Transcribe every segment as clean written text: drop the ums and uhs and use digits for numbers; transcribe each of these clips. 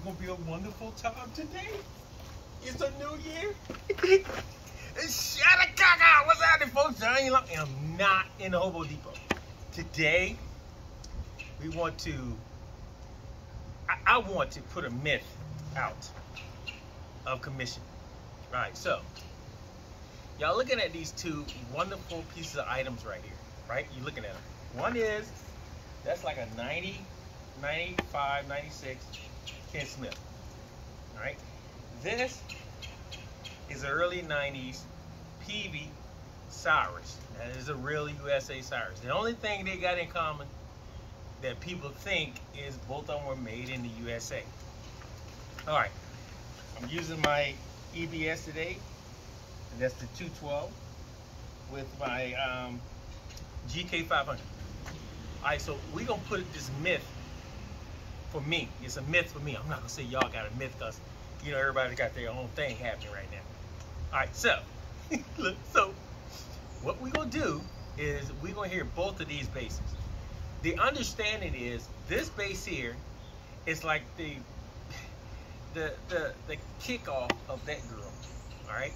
gonna be a wonderful time today. It's a new year. Shut the caca! What's happening, folks? I am not in the Hobo Depot. Today, we want to, I want to put a myth out of commission. Right, so, y'all looking at these two wonderful pieces of items right here, right? You're looking at them. One is, that's like a 90, 95, 96 Ken Smith, all right? This is an early 90s Peavey Cyrus. That is a real USA Cyrus. The only thing they got in common that people think is both of them were made in the USA. All right, I'm using my EBS today, and that's the 212 with my GK500. All right, so we're gonna put this myth for me. It's a myth for me. I'm not gonna say y'all got a myth because, you know, everybody got their own thing happening right now. All right, so, look, so what we're gonna do is we're gonna hear both of these basses. The understanding is this bass here is like the kickoff of that girl, all right?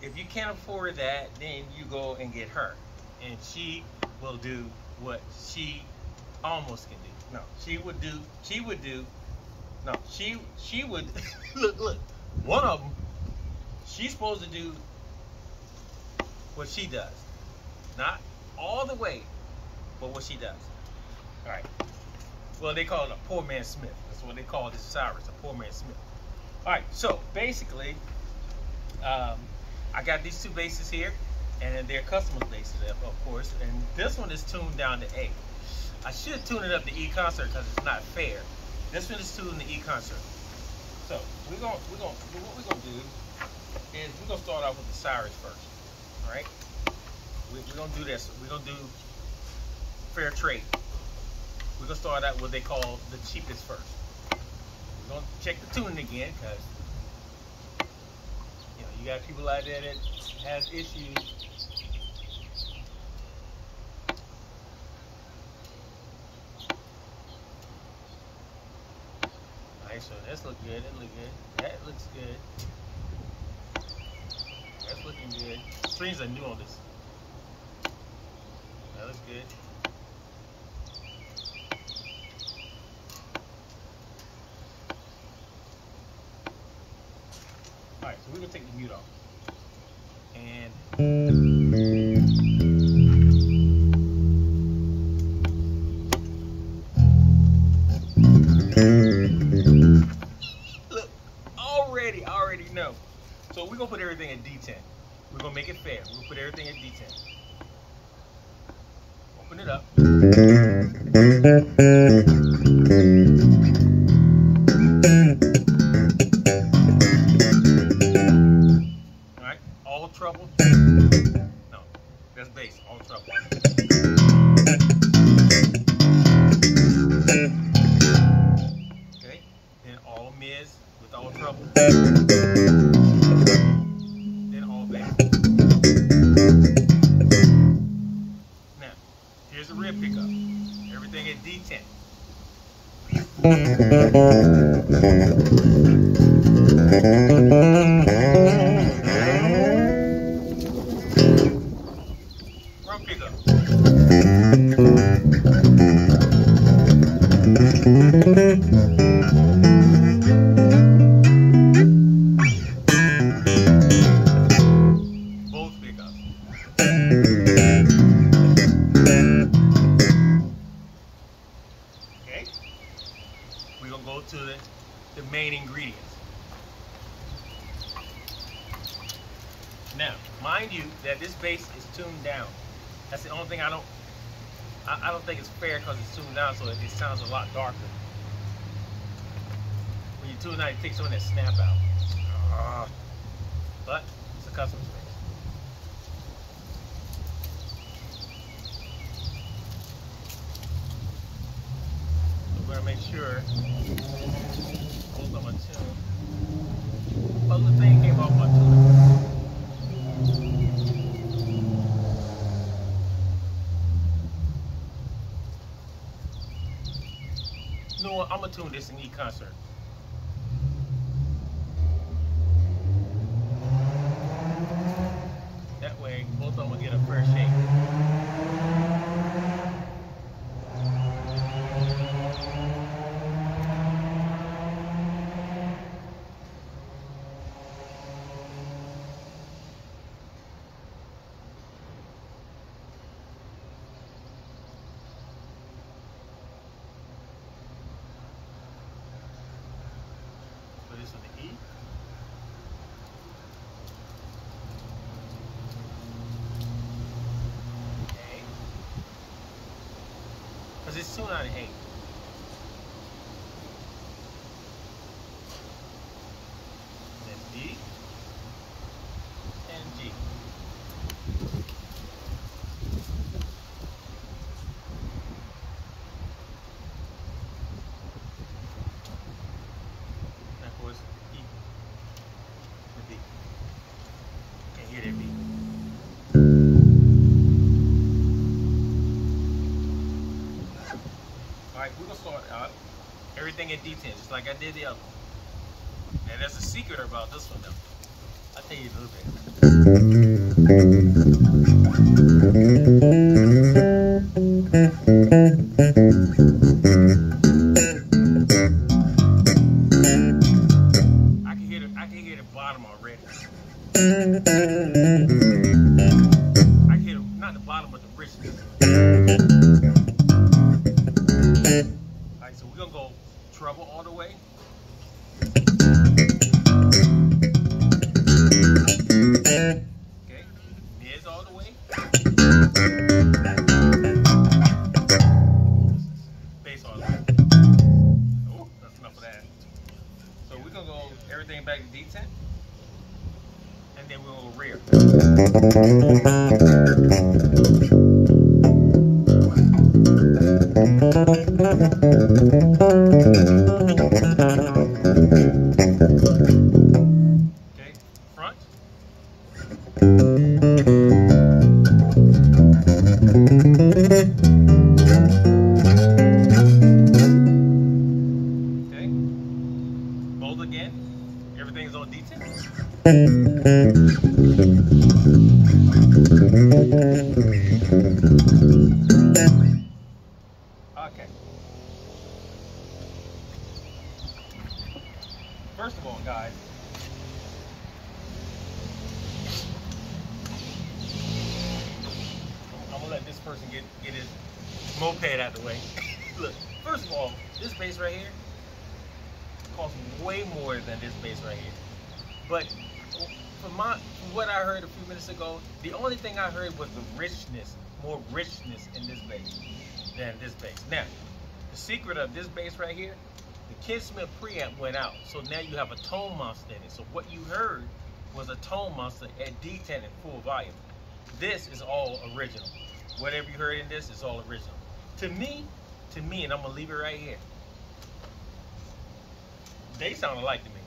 If you can't afford that, then you go and get her, and she will do what she almost can do. No, she would look, one of them, she's supposed to do what she does. Not all the way, but what she does. All right. Well, they call it a poor man Smith. That's what they call this Cyrus, a poor man Smith. All right, so basically, I got these two basses here, and they're custom basses, of course, and this one is tuned down to A. I should tune it up to E concert because it's not fair. This one is tuned to E concert. So what we're gonna do is we're gonna start off with the Cyrus first. All right, we're gonna do this. We're gonna do fair trade. We're gonna start out what they call the cheapest first. We're gonna check the tuning again because, you know, you got people out there that has issues. So this looks good, it looks good, that looks good, that's looking good. Strings are new on this. That looks good. Alright, so we're going to take the mute off. And I already know. So we're gonna put everything at D10. We're gonna make it fair. We're gonna put everything at D10. Open it up. Alright, all trouble. No, that's bass, all trouble. Okay, then all mids with all trouble. Then all bass. Now, here's the rear pickup. Everything at D10. Front pickup. Okay, we're gonna go to the main ingredients. Now, mind you that this bass is tuned down. That's the only thing I don't think it's fair because it's tuned down, so it sounds a lot darker. When you tune out, it takes on that snap out. But it's a custom bass. We're gonna make sure both of them are tuned. Oh, the thing came off my tuner. You know what? I'm gonna tune this in E concert. because it's 298. That's D and G. And of course, E. The B. Can't hear that B. Alright, we're gonna start out everything in D10, just like I did the other one. And there's a secret about this one though. I'll tell you a little bit. I can hear the bottom already. I can hear not the bottom but the richness. Alright, so we're gonna go treble all the way. Okay, mids all the way. Bass all the way. Oh, that's enough of that. So we're gonna go everything back to D10. And then we'll go rear. Okay, front. Okay, both again. Everything's on D10. Okay. First of all, guys, I'm gonna let this person get his moped out of the way. Look, first of all, this bass right here costs way more than this bass right here. But from what I heard a few minutes ago, the only thing I heard was the richness, more richness in this bass than this bass. Now, the secret of this bass right here, the Ken Smith preamp went out, so now you have a tone monster in it. So what you heard was a tone monster at D10 in full volume. This is all original. Whatever you heard in this is all original. To me, and I'm gonna leave it right here, they sound alike to me.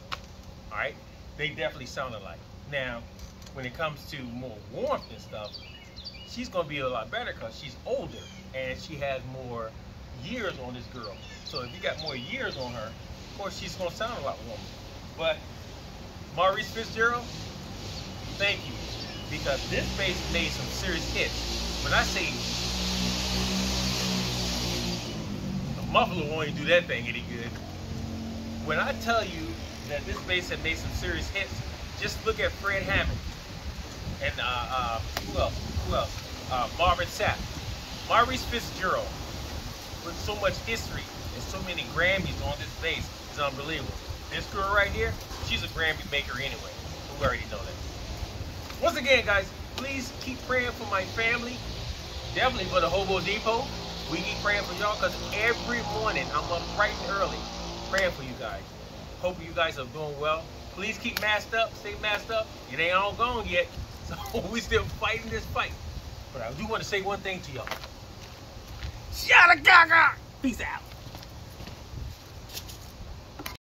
All right, they definitely sound alike. Now, when it comes to more warmth and stuff, she's gonna be a lot better because she's older and she has more years on this girl. So if you got more years on her, of course she's gonna sound a lot warmer. But Maurice Fitzgerald, thank you, because this bass made some serious hits. When I say a muffler won't even do that thing any good. When I tell you that this bass had made some serious hits, just look at Fred Hammond and who else? Marvin Sapp. Maurice Fitzgerald, with so much history and so many Grammys on this bass, is unbelievable. This girl right here, she's a Grammy maker anyway. We already know that. Once again, guys, please keep praying for my family. Definitely for the Hobo Depot. We keep praying for y'all because every morning I'm up bright and early praying for you guys. Hope you guys are doing well. Please keep masked up, stay masked up. It ain't all gone yet, so we still fighting this fight. But I do want to say one thing to y'all. Shada Gaga! Peace out.